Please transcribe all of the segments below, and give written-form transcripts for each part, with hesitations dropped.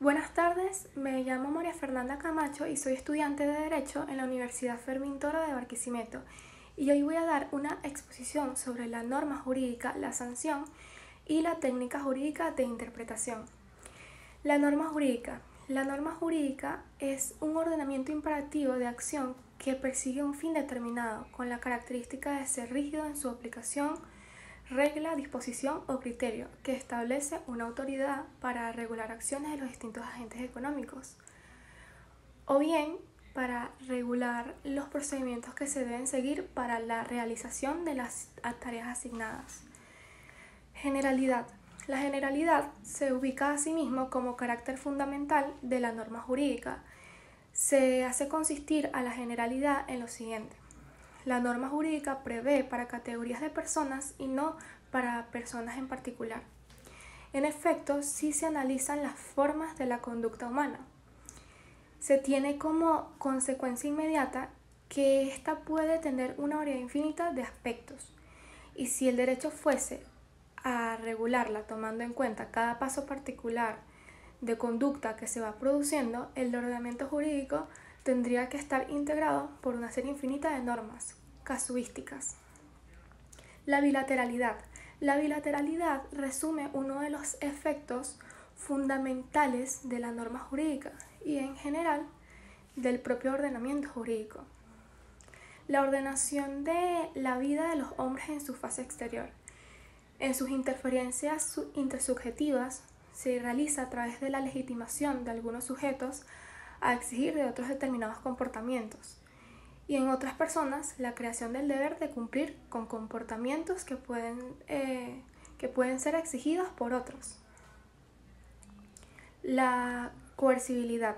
Buenas tardes, me llamo María Fernanda Camacho y soy estudiante de Derecho en la Universidad Fermín Toro de Barquisimeto. Y hoy voy a dar una exposición sobre la norma jurídica, la sanción y la técnica jurídica de interpretación. La norma jurídica. La norma jurídica es un ordenamiento imperativo de acción que persigue un fin determinado, con la característica de ser rígido en su aplicación, regla, disposición o criterio que establece una autoridad para regular acciones de los distintos agentes económicos, o bien para regular los procedimientos que se deben seguir para la realización de las tareas asignadas. Generalidad. La generalidad se ubica a sí mismo como carácter fundamental de la norma jurídica. Se hace consistir a la generalidad en lo siguiente. La norma jurídica prevé para categorías de personas y no para personas en particular. En efecto, sí se analizan las formas de la conducta humana. Se tiene como consecuencia inmediata que ésta puede tener una variedad infinita de aspectos, y si el derecho fuese a regularla tomando en cuenta cada paso particular de conducta que se va produciendo, el ordenamiento jurídico tendría que estar integrado por una serie infinita de normas casuísticas. La bilateralidad. La bilateralidad resume uno de los efectos fundamentales de la norma jurídica y en general del propio ordenamiento jurídico. La ordenación de la vida de los hombres en su fase exterior. En sus interferencias intersubjetivas se realiza a través de la legitimación de algunos sujetos a exigir de otros determinados comportamientos, y en otras personas la creación del deber de cumplir con comportamientos que pueden ser exigidos por otros. La coercibilidad.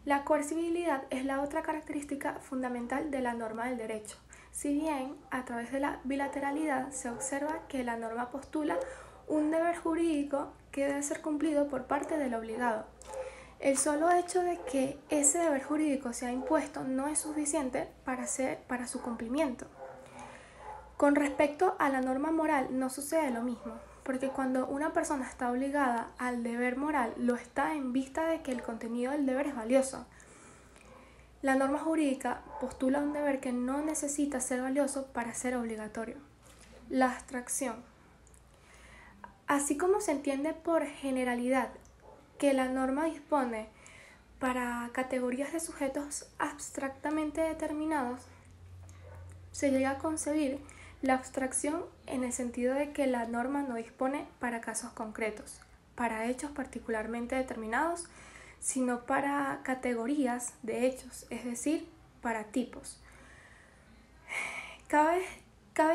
La coercibilidad es la otra característica fundamental de la norma del derecho. Si bien a través de la bilateralidad se observa que la norma postula un deber jurídico que debe ser cumplido por parte del obligado, el solo hecho de que ese deber jurídico sea impuesto no es suficiente para su cumplimiento. Con respecto a la norma moral no sucede lo mismo, porque cuando una persona está obligada al deber moral, lo está en vista de que el contenido del deber es valioso. La norma jurídica postula un deber que no necesita ser valioso para ser obligatorio. La abstracción. Así como se entiende por generalidad que la norma dispone para categorías de sujetos abstractamente determinados, se llega a concebir la abstracción en el sentido de que la norma no dispone para casos concretos, para hechos particularmente determinados, sino para categorías de hechos, es decir, para tipos. Cabe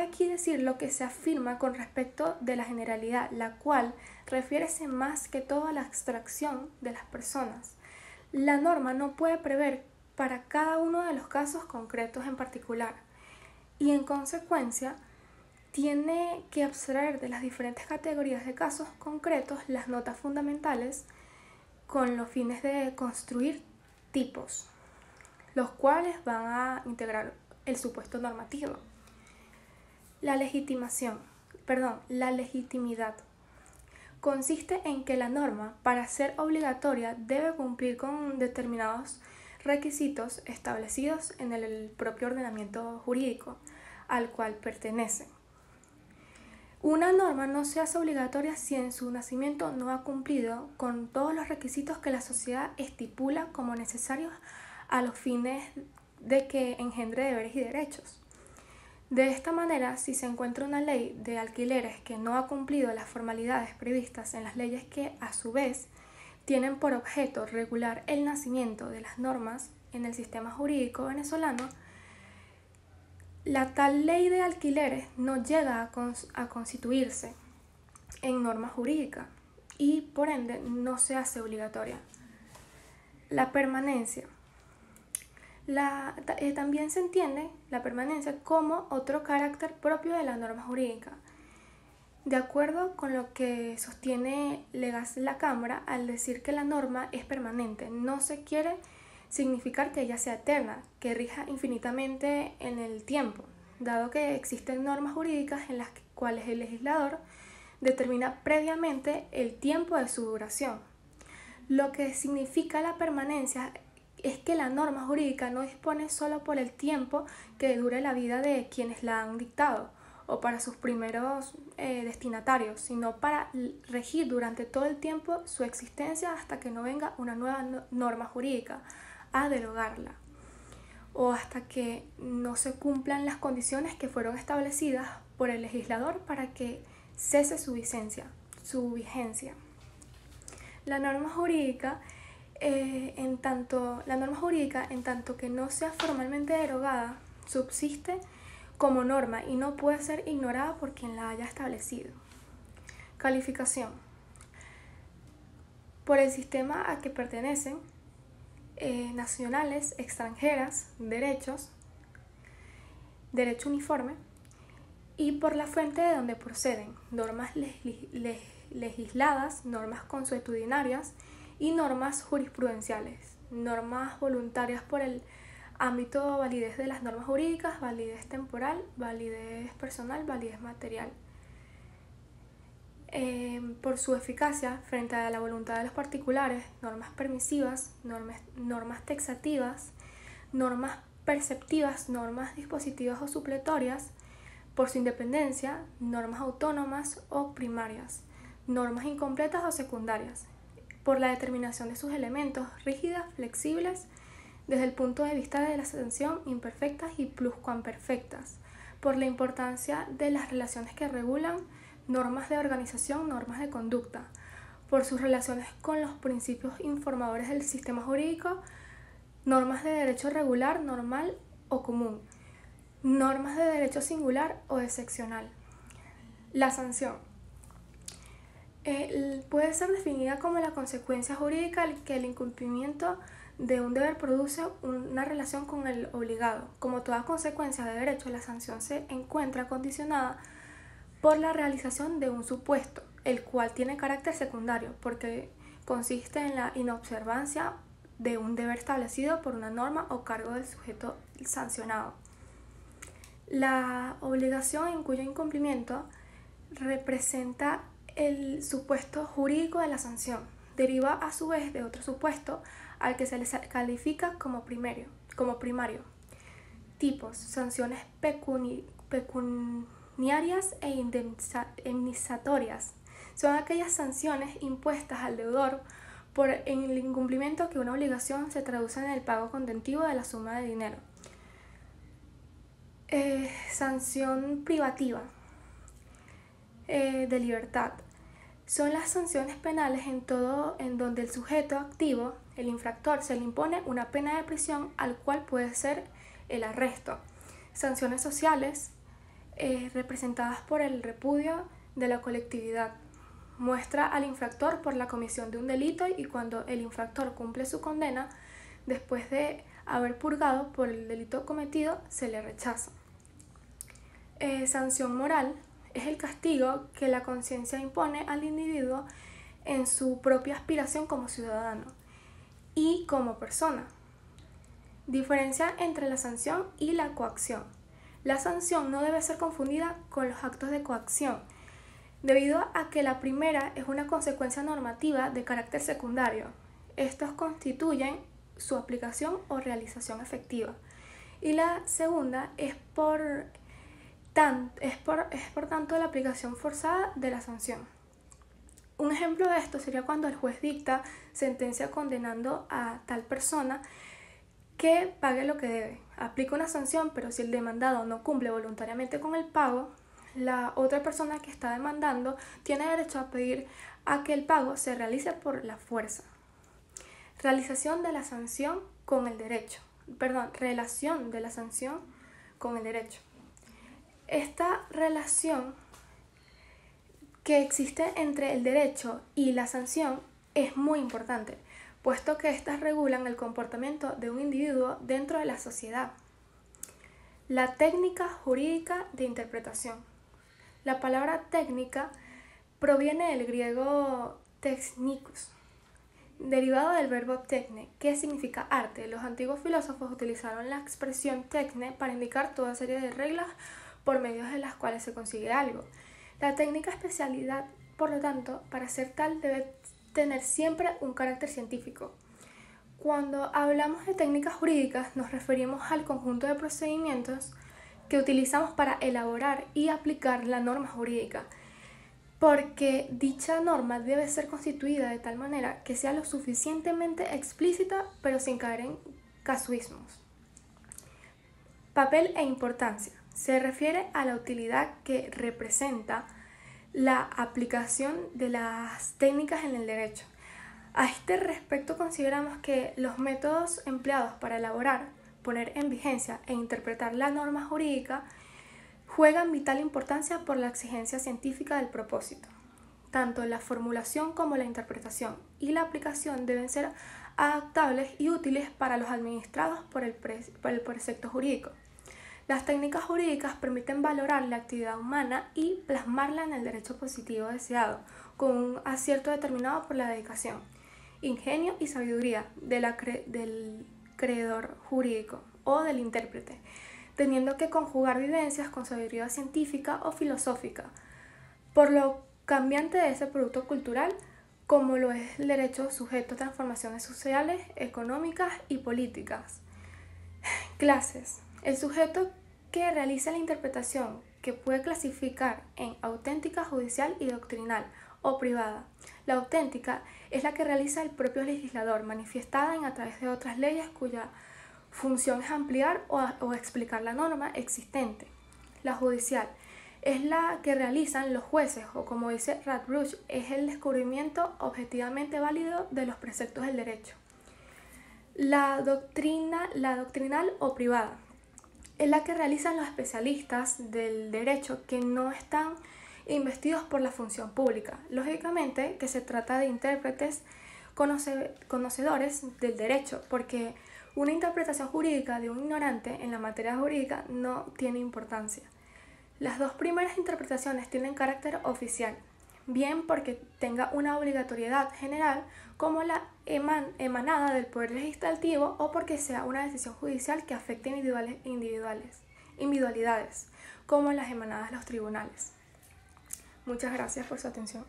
aquí decir lo que se afirma con respecto de la generalidad, la cual refiérese más que todo a la abstracción de las personas. La norma no puede prever para cada uno de los casos concretos en particular, y en consecuencia tiene que abstraer de las diferentes categorías de casos concretos las notas fundamentales con los fines de construir tipos, los cuales van a integrar el supuesto normativo. La legitimidad consiste en que la norma, para ser obligatoria, debe cumplir con determinados requisitos establecidos en el propio ordenamiento jurídico al cual pertenece. Una norma no se hace obligatoria si en su nacimiento no ha cumplido con todos los requisitos que la sociedad estipula como necesarios a los fines de que engendre deberes y derechos. De esta manera, si se encuentra una ley de alquileres que no ha cumplido las formalidades previstas en las leyes que, a su vez, tienen por objeto regular el nacimiento de las normas en el sistema jurídico venezolano, la tal ley de alquileres no llega a constituirse en norma jurídica y, por ende, no se hace obligatoria. La permanencia. También se entiende la permanencia como otro carácter propio de la norma jurídica. De acuerdo con lo que sostiene Legaz la Cámara, al decir que la norma es permanente, no se quiere significar que ella sea eterna, que rija infinitamente en el tiempo, dado que existen normas jurídicas en las cuales el legislador determina previamente el tiempo de su duración. Lo que significa la permanencia es que la norma jurídica no dispone solo por el tiempo que dure la vida de quienes la han dictado o para sus primeros destinatarios, sino para regir durante todo el tiempo su existencia hasta que no venga una nueva norma jurídica a derogarla o hasta que no se cumplan las condiciones que fueron establecidas por el legislador para que cese su vigencia. La norma jurídica, en tanto que no sea formalmente derogada, subsiste como norma y no puede ser ignorada por quien la haya establecido. Calificación. Por el sistema a que pertenecen, nacionales, extranjeras, derecho uniforme, y por la fuente de donde proceden, normas legisladas, normas consuetudinarias y normas jurisprudenciales, normas voluntarias por el ámbito, validez de las normas jurídicas, validez temporal, validez personal, validez material. Por su eficacia frente a la voluntad de los particulares, normas permisivas, normas taxativas, normas perceptivas, normas dispositivas o supletorias. Por su independencia, normas autónomas o primarias, normas incompletas o secundarias. Por la determinación de sus elementos, rígidas, flexibles, desde el punto de vista de la sanción, imperfectas y pluscuamperfectas. Por la importancia de las relaciones que regulan, normas de organización, normas de conducta. Por sus relaciones con los principios informadores del sistema jurídico, normas de derecho regular, normal o común. Normas de derecho singular o excepcional. La sanción puede ser definida como la consecuencia jurídica que el incumplimiento de un deber produce una relación con el obligado. Como toda consecuencia de derecho, la sanción se encuentra condicionada por la realización de un supuesto, el cual tiene carácter secundario, porque consiste en la inobservancia de un deber establecido por una norma o cargo del sujeto sancionado. La obligación en cuyo incumplimiento representa el supuesto jurídico de la sanción, deriva a su vez de otro supuesto al que se le califica como primario. Tipos: sanciones pecuniarias e indemnizatorias. Son aquellas sanciones impuestas al deudor por el incumplimiento que una obligación se traduce en el pago contentivo de la suma de dinero. Sanción privativa de libertad. Son las sanciones penales en donde el sujeto activo, el infractor, se le impone una pena de prisión al cual puede ser el arresto. Sanciones sociales representadas por el repudio de la colectividad. Muestra al infractor por la comisión de un delito y cuando el infractor cumple su condena, después de haber purgado por el delito cometido, se le rechaza. Sanción moral es el castigo que la conciencia impone al individuo en su propia aspiración como ciudadano y como persona. Diferencia entre la sanción y la coacción. La sanción no debe ser confundida con los actos de coacción, debido a que la primera es una consecuencia normativa de carácter secundario. Estos constituyen su aplicación o realización efectiva. Y la segunda es por tanto la aplicación forzada de la sanción. Un ejemplo de esto sería cuando el juez dicta sentencia condenando a tal persona que pague lo que debe. Aplica una sanción, pero si el demandado no cumple voluntariamente con el pago, la otra persona que está demandando tiene derecho a pedir a que el pago se realice por la fuerza. Relación de la sanción con el derecho. Esta relación que existe entre el derecho y la sanción es muy importante, puesto que éstas regulan el comportamiento de un individuo dentro de la sociedad. La técnica jurídica de interpretación. La palabra técnica proviene del griego technikus, derivado del verbo techne, que significa arte. Los antiguos filósofos utilizaron la expresión techne para indicar toda serie de reglas por medio de las cuales se consigue algo. La técnica especialidad, por lo tanto, para ser tal debe tener siempre un carácter científico. Cuando hablamos de técnicas jurídicas nos referimos al conjunto de procedimientos que utilizamos para elaborar y aplicar la norma jurídica, porque dicha norma debe ser constituida de tal manera que sea lo suficientemente explícita pero sin caer en casuismos. Papel e importancia. Se refiere a la utilidad que representa la aplicación de las técnicas en el derecho. A este respecto consideramos que los métodos empleados para elaborar, poner en vigencia e interpretar la norma jurídica juegan vital importancia por la exigencia científica del propósito. Tanto la formulación como la interpretación y la aplicación deben ser adaptables y útiles para los administrados por el precepto jurídico. Las técnicas jurídicas permiten valorar la actividad humana y plasmarla en el derecho positivo deseado, con un acierto determinado por la dedicación, ingenio y sabiduría del creador jurídico o del intérprete, teniendo que conjugar vivencias con sabiduría científica o filosófica, por lo cambiante de ese producto cultural, como lo es el derecho sujeto a transformaciones sociales, económicas y políticas. Clases. El sujeto que realiza la interpretación, que puede clasificar en auténtica, judicial y doctrinal o privada. La auténtica es la que realiza el propio legislador, manifestada a través de otras leyes cuya función es ampliar o explicar la norma existente. La judicial es la que realizan los jueces, o como dice Radbruch, es el descubrimiento objetivamente válido de los preceptos del derecho. La doctrinal o privada es la que realizan los especialistas del derecho que no están investidos por la función pública. Lógicamente que se trata de intérpretes conocedores del derecho, porque una interpretación jurídica de un ignorante en la materia jurídica no tiene importancia. Las dos primeras interpretaciones tienen carácter oficial, bien porque tenga una obligatoriedad general como la emanada del Poder Legislativo o porque sea una decisión judicial que afecte individualidades, como las emanadas de los tribunales. Muchas gracias por su atención.